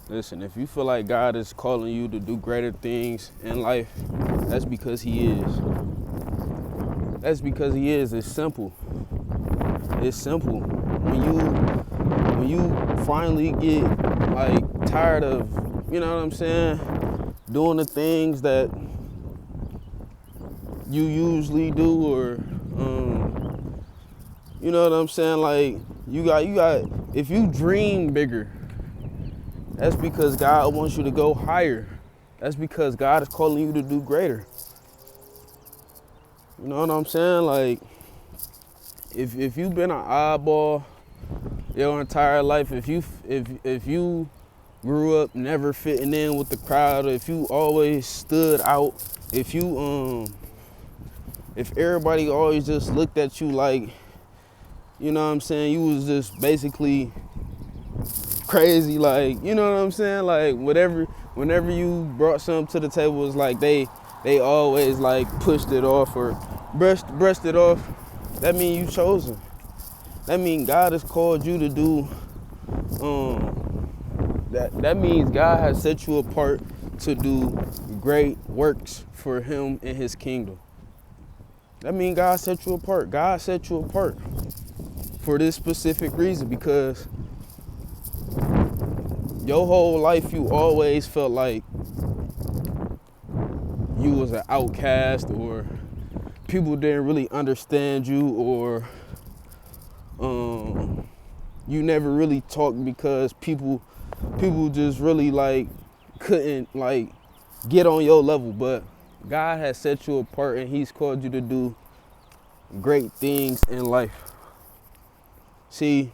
Listen, if you feel like God is calling you to do greater things in life, that's because He is. That's because He is. It's simple. It's simple. When you finally get like tired of, you know what I'm saying, doing the things that you usually do, or you know what I'm saying, like you got if you dream bigger, that's because God wants you to go higher. That's because God is calling you to do greater. You know what I'm saying? Like, if you've been an oddball your entire life, if you grew up never fitting in with the crowd, or if you always stood out, if everybody always just looked at you like, you know what I'm saying, you was just basically crazy, like, you know what I'm saying, like whenever you brought something to the table, it's like they always like pushed it off or brushed it off. That means you chosen. That means God has called you to do that means God has set you apart to do great works for Him and His kingdom. That means God set you apart. God set you apart for this specific reason, because your whole life you always felt like you was an outcast, or people didn't really understand you, or you never really talked because people just really like couldn't like get on your level. But God has set you apart and He's called you to do great things in life. See,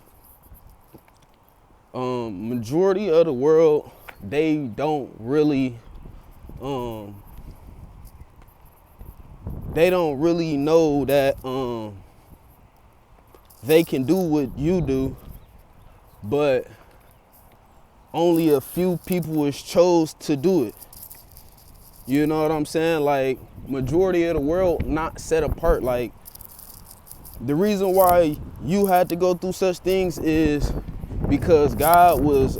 majority of the world, they don't really know that they can do what you do, but only a few people is chose to do it. You know what I'm saying? Like, majority of the world not set apart. Like, the reason why you had to go through such things is because God was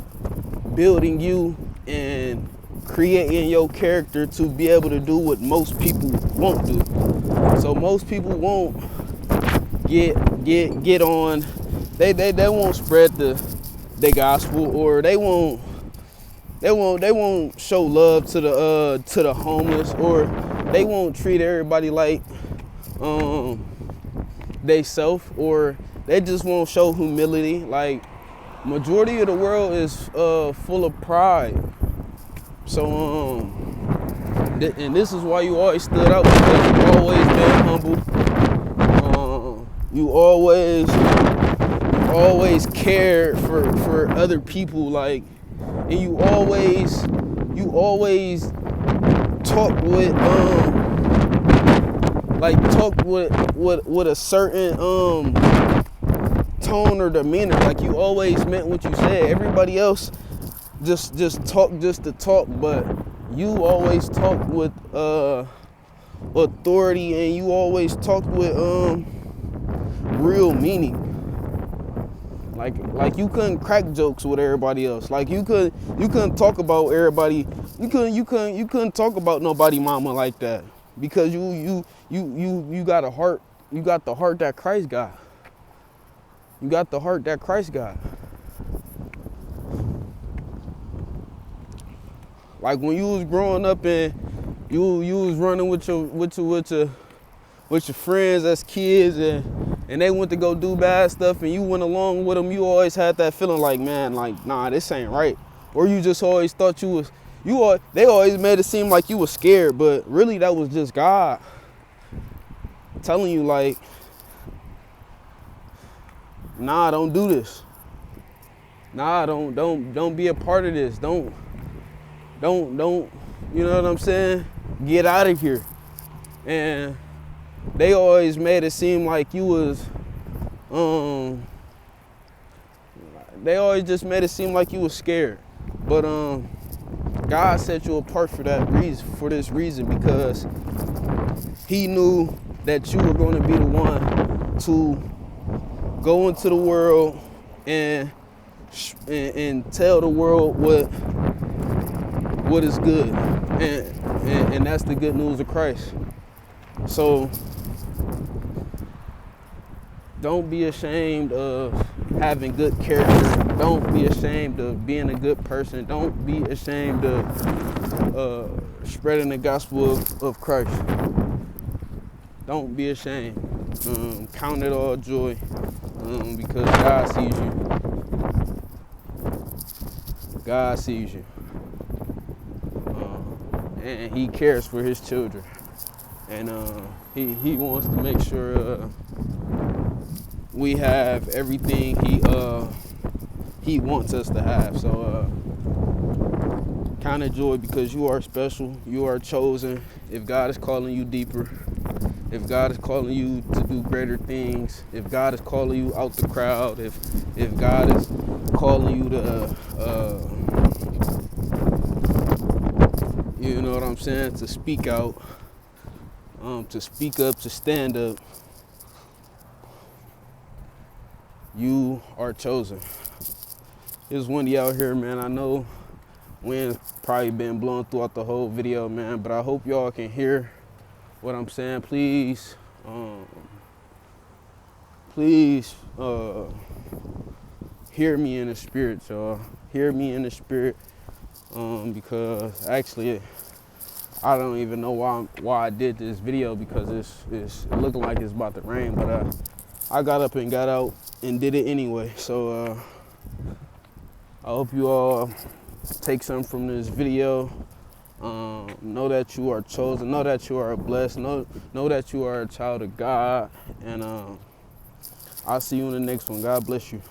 building you and creating your character to be able to do what most people won't do. So most people won't get on. They won't spread the gospel, or they won't show love to the homeless, or they won't treat everybody like they self, or they just won't show humility. Like, majority of the world is full of pride. So and this is why you always stood out, because you always been humble. You always cared for other people, like, and you always talk with a certain tone or demeanor. Like, you always meant what you said. Everybody else just talk just to talk, but you always talk with authority, and you always talk with real meaning. Like you couldn't crack jokes with everybody else. Like, you couldn't talk about everybody. You couldn't talk about nobody mama like that, because you got a heart. You got the heart that Christ got. You got the heart that Christ got. Like, when you was growing up and you was running with your friends as kids, and they went to go do bad stuff, and you went along with them, you always had that feeling like, man, like, nah, this ain't right. Or you just always thought they always made it seem like you was scared, but really that was just God telling you, like, nah, don't do this. Nah, don't be a part of this. Don't, you know what I'm saying? Get out of here. And they always made it seem like you was, they always just made it seem like you was scared. But God set you apart for this reason, because He knew that you were going to be the one to go into the world and and tell the world what is good, and that's the good news of Christ. So don't be ashamed of having good character. Don't be ashamed of being a good person. Don't be ashamed of spreading the gospel of Christ. Don't be ashamed. Count it all joy, because God sees you. God sees you. And he cares for his children. And he wants to make sure we have everything he wants us to have. So count it joy, because you are special. You are chosen. If God is calling you deeper, if God is calling you to do greater things, if God is calling you out the crowd, if God is calling you to you know what I'm saying, to speak out, to speak up, to stand up, you are chosen. It's windy out here, man. I know wind's probably been blowing throughout the whole video, man, but I hope y'all can hear what I'm saying. Please hear me in the spirit, y'all. Hear me in the spirit, because actually I don't even know why I did this video, because it's looking like it's about to rain, but I got up and got out and did it anyway. So I hope you all take something from this video. Know that you are chosen. Know that you are blessed. Know that you are a child of God. And I'll see you in the next one. God bless you.